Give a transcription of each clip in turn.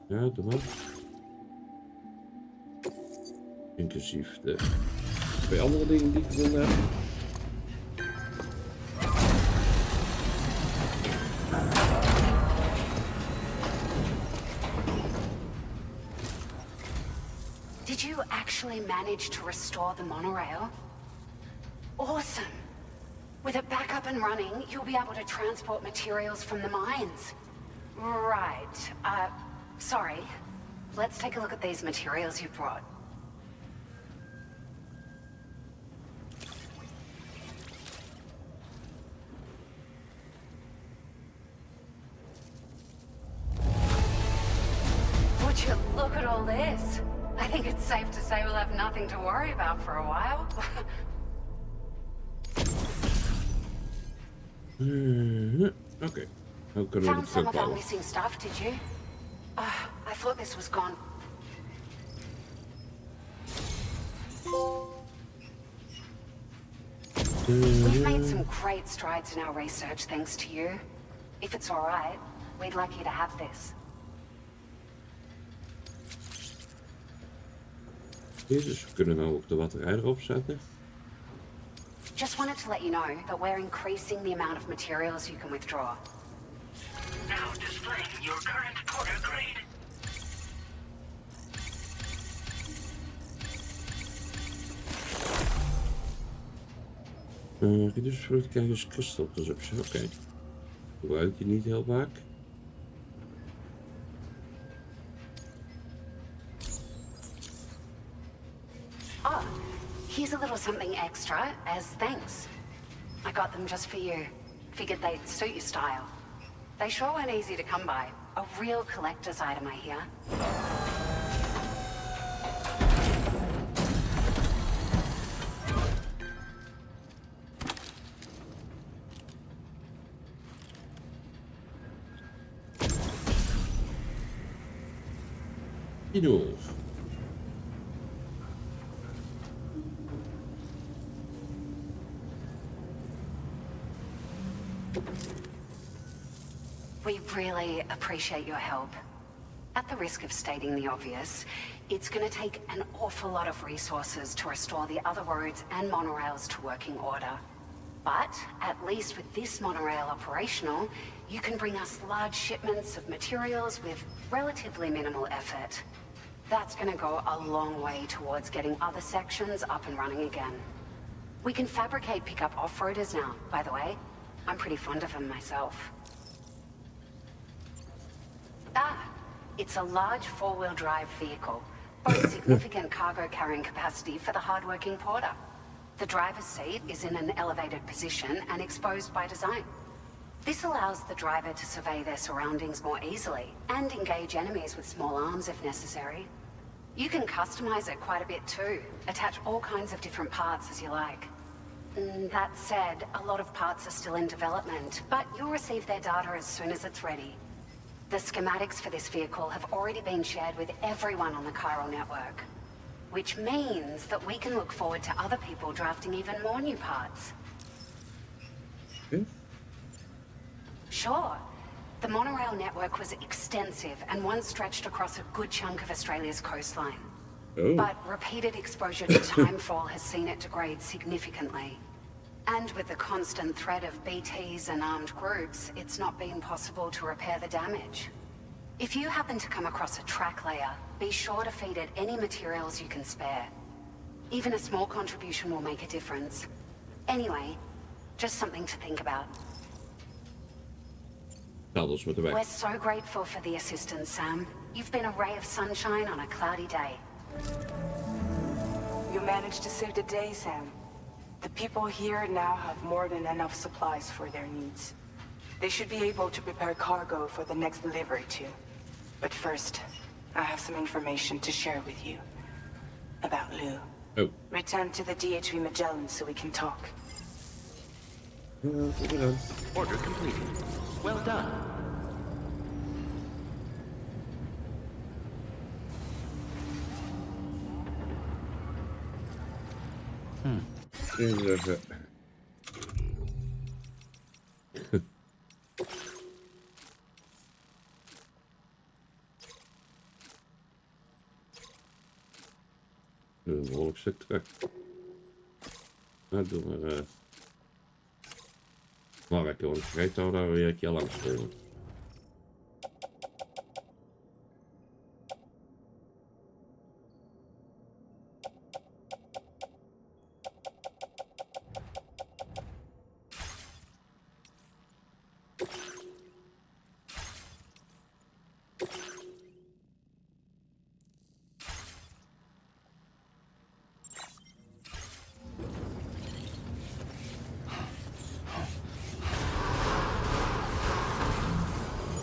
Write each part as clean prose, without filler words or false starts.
Ja, doe maar. Inclusief de 2 andere dingen die ik gevonden heb. Did you actually manage to restore the monorail? Awesome. With it back up and running, you'll be able to transport materials from the mines. Right. Sorry. Let's take a look at these materials you brought. Would you look at all this? I think it's safe to say we'll have nothing to worry about for a while. Okay. How can we Found some of our missing stuff, did you? I thought this was gone. We've made some great strides in our research thanks to you. If it's all right, we'd like you to have this. Dus we kunnen nou ook de batterij erop zetten. Just wanted to let you know that we're increasing the amount of materials you can withdraw. Now displaying your current porter grade. Reduce fruit can use crystal consumption. Oké. Gebruik je niet heel vaak. Oh, here's a little something extra as thanks. I got them just for you. Figured they'd suit your style. They sure weren't easy to come by. A real collector's item, I hear. We really appreciate your help. At the risk of stating the obvious, it's going to take an awful lot of resources to restore the other roads and monorails to working order. But at least with this monorail operational, you can bring us large shipments of materials with relatively minimal effort. That's going to go a long way towards getting other sections up and running again. We can fabricate pickup off-roaders now, by the way. I'm pretty fond of them myself. It's a large four-wheel drive vehicle, boasts significant cargo carrying capacity for the hard-working porter. The driver's seat is in an elevated position and exposed by design. This allows the driver to survey their surroundings more easily and engage enemies with small arms if necessary. You can customize it quite a bit too, attach all kinds of different parts as you like. That said, a lot of parts are still in development, but you'll receive their data as soon as it's ready. The schematics for this vehicle have already been shared with everyone on the chiral network, which means that we can look forward to other people drafting even more new parts. Sure. The monorail network was extensive and once stretched across a good chunk of Australia's coastline. But repeated exposure to timefall has seen it degrade significantly. And with the constant threat of BTs and armed groups, it's not been possible to repair the damage. If you happen to come across a track layer, be sure to feed it any materials you can spare. Even a small contribution will make a difference. Anyway, just something to think about. We're so grateful for the assistance, Sam. You've been a ray of sunshine on a cloudy day. You managed to save the day, Sam. The people here now have more than enough supplies for their needs. They should be able to prepare cargo for the next delivery too. But first, I have some information to share with you. About Lou. Oh. Return to the DHV Magellan so we can talk. Order completed. Well done. Even. Een behoorlijk stuk terug. Nou, doe maar. Maar ik kan het vergeten houden dat we weer een keer langs komen.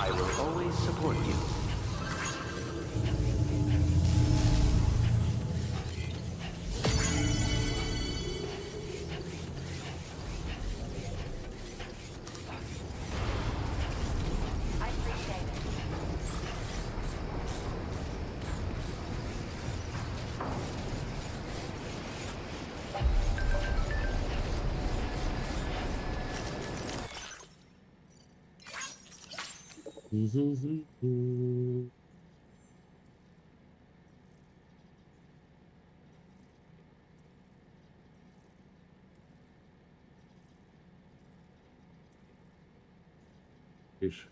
I will always support you. I appreciate it. Dus.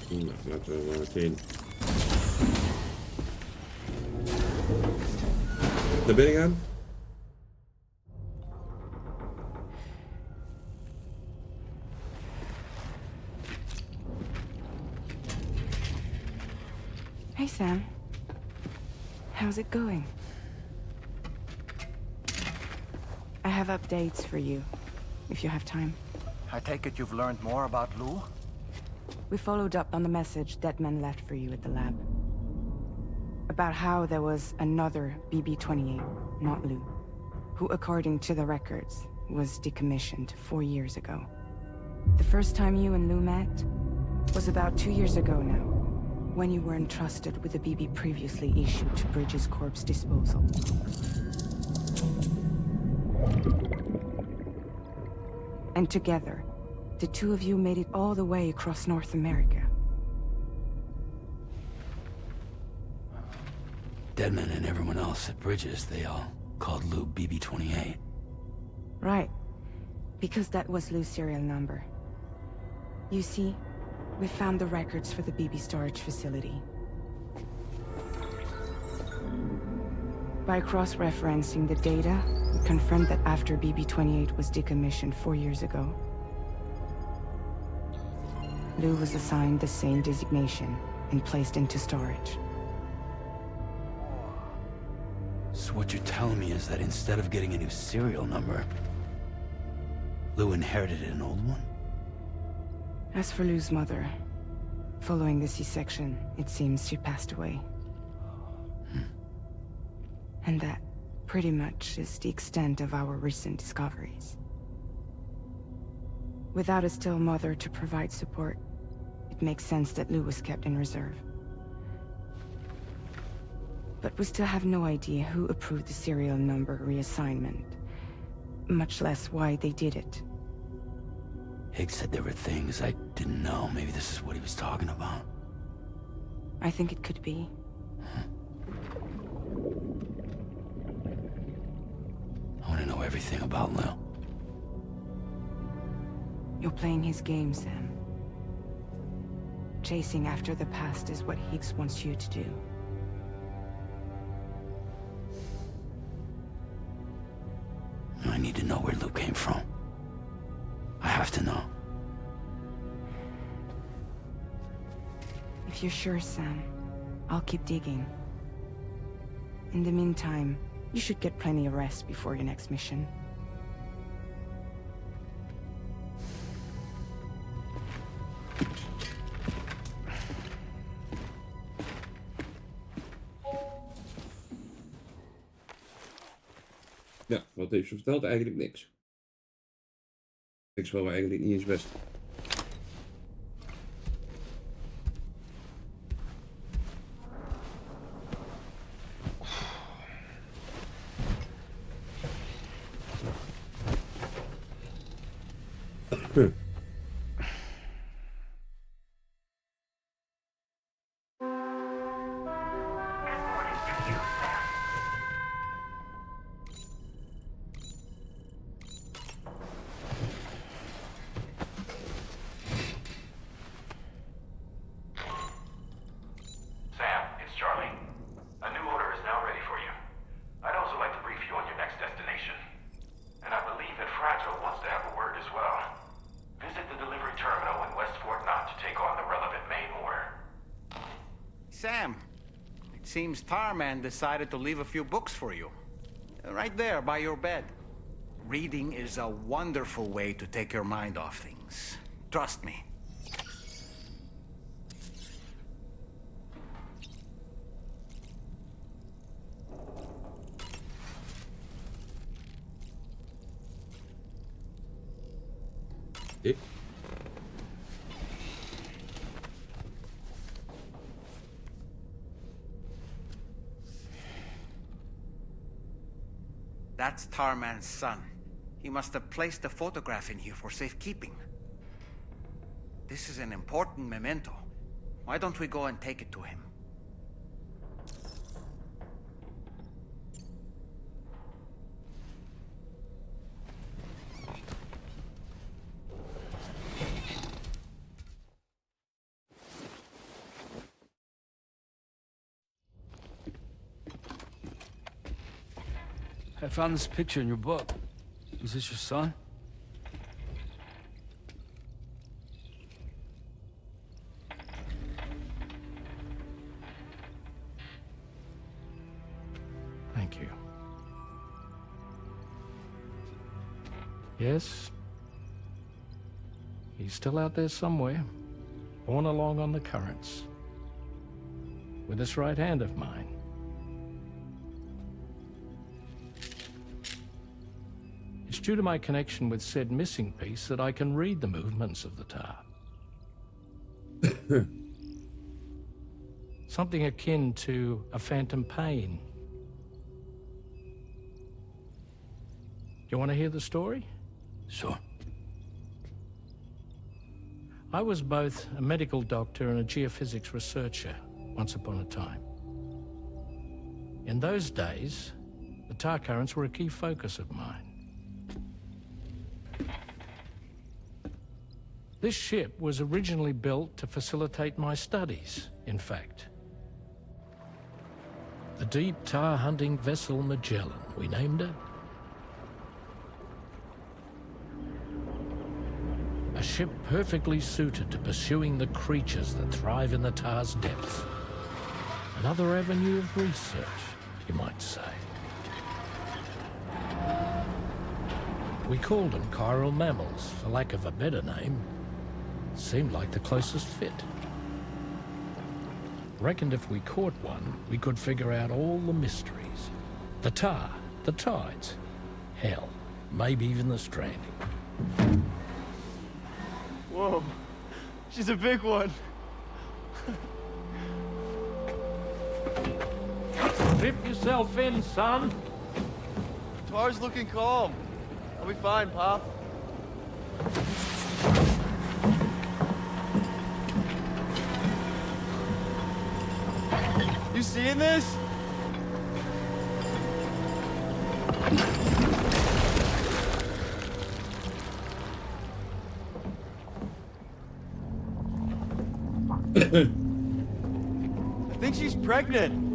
Nou, laten we maar meteen naar binnen gaan. Hey, Sam. How's it going? I have updates for you, if you have time. I take it you've learned more about Lou? We followed up on the message Deadman left for you at the lab. About how there was another BB-28, not Lou, who, according to the records, was decommissioned 4 years ago. The first time you and Lou met was about 2 years ago now, when you were entrusted with the BB previously issued to Bridges Corp's disposal. And together, the two of you made it all the way across North America. Deadman and everyone else at Bridges, they all called Lou BB-28. Right, because that was Lou's serial number. You see, we found the records for the BB storage facility. By cross-referencing the data, we confirmed that after BB-28 was decommissioned 4 years ago, Lou was assigned the same designation and placed into storage. So what you're telling me is that instead of getting a new serial number, Lou inherited an old one? As for Lou's mother, following the C-section, it seems she passed away. And that, pretty much, is the extent of our recent discoveries. Without a still mother to provide support, it makes sense that Lou was kept in reserve. But we still have no idea who approved the serial number reassignment, much less why they did it. Higgs said there were things I didn't know. Maybe this is what he was talking about. I think it could be. I want to know everything about Lou. You're playing his game, Sam. Chasing after the past is what Higgs wants you to do. I need to know where Lou came from. I have to know. If you're sure, Sam, I'll keep digging. In the meantime, you should get plenty of rest before your next mission. Ja, wat heeft ze verteld? Eigenlijk niks. Niks waar we eigenlijk niet eens wisten. Sam, it's Charlie. A new order is now ready for you. I'd also like to brief you on your next destination. And I believe that Fragile wants to have a word as well. Visit the delivery terminal in West Fort Knott to take on the relevant main order. Sam, it seems Tarmen decided to leave a few books for you. Right there by your bed. Reading is a wonderful way to take your mind off things. Trust me. Ik? That's Tarman's son. He must have placed a photograph in here for safekeeping. This is an important memento. Why don't we go and take it to him? I found this picture in your book. Is this your son? Thank you. Yes. He's still out there somewhere, borne along on the currents. With this right hand of mine. It's due to my connection with said missing piece that I can read the movements of the tar. Something akin to a phantom pain. You want to hear the story? Sure. I was both a medical doctor and a geophysics researcher once upon a time. In those days, the tar currents were a key focus of mine. This ship was originally built to facilitate my studies, in fact. The deep tar hunting vessel Magellan, we named it. A ship perfectly suited to pursuing the creatures that thrive in the tar's depths. Another avenue of research, you might say. We called them chiral mammals, for lack of a better name. Seemed like the closest fit. Reckoned if we caught one, we could figure out all the mysteries. The tar, the tides, hell, maybe even the stranding. Whoa, she's a big one. Strip yourself in, son. Tar's looking calm. I'll be fine, Pop. You seeing this? I think she's pregnant.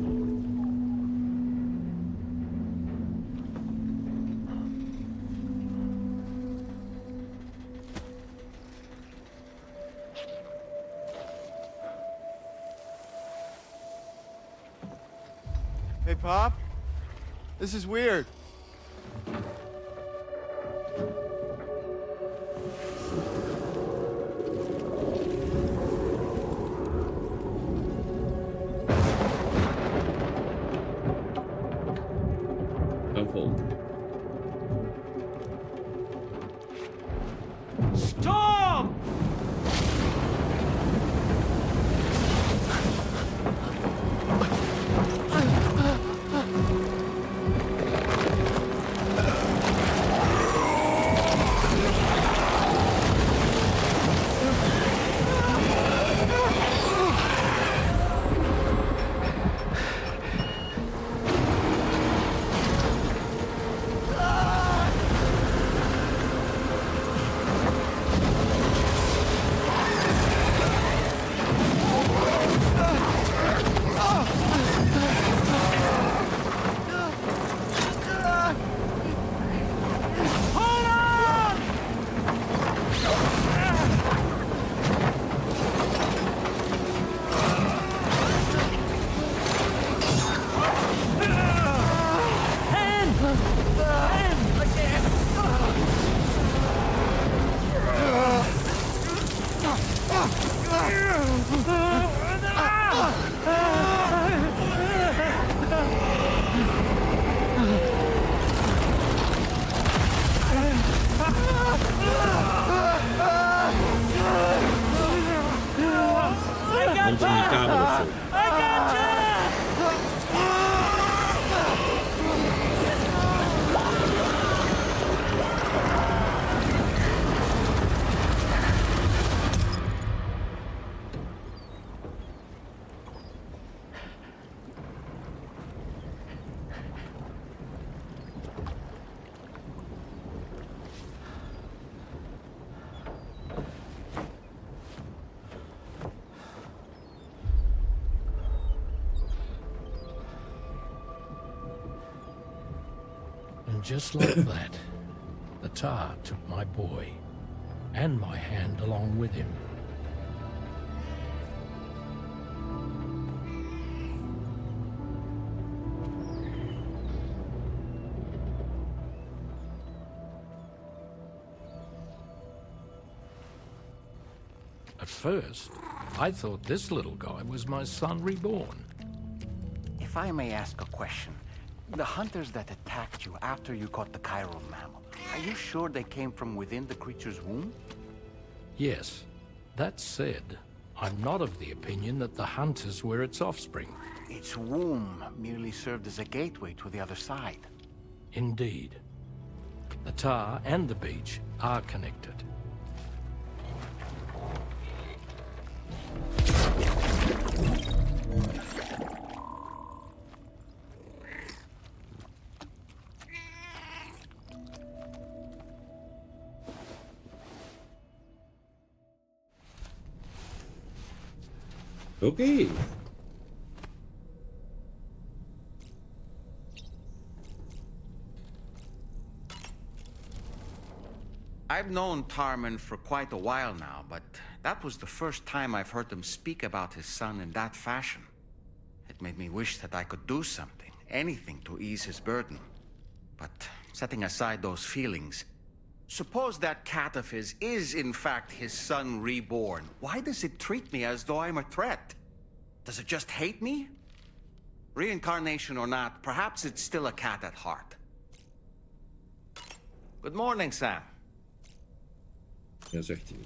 Hey, Pop. This is weird. Aanval. Stop! Hand in die kabel of zo. And just like that, the tar took my boy and my hand along with him. At first, I thought this little guy was my son reborn. If I may ask a question, the hunters that attacked you after you caught the chiral mammal, are you sure they came from within the creature's womb? Yes. That said, I'm not of the opinion that the hunters were its offspring. Its womb merely served as a gateway to the other side. Indeed. The tar and the beach are connected. Oké. I've known Tarmen for quite a while now, but that was the first time I've heard him speak about his son in that fashion. It made me wish that I could do something, anything to ease his burden. But setting aside those feelings, suppose that cat of his is in fact his son reborn. Why does it treat me as though I'm a threat? Does it just hate me? Reincarnation or not, perhaps it's still a cat at heart. Good morning, Sam. Ja, zegt hij.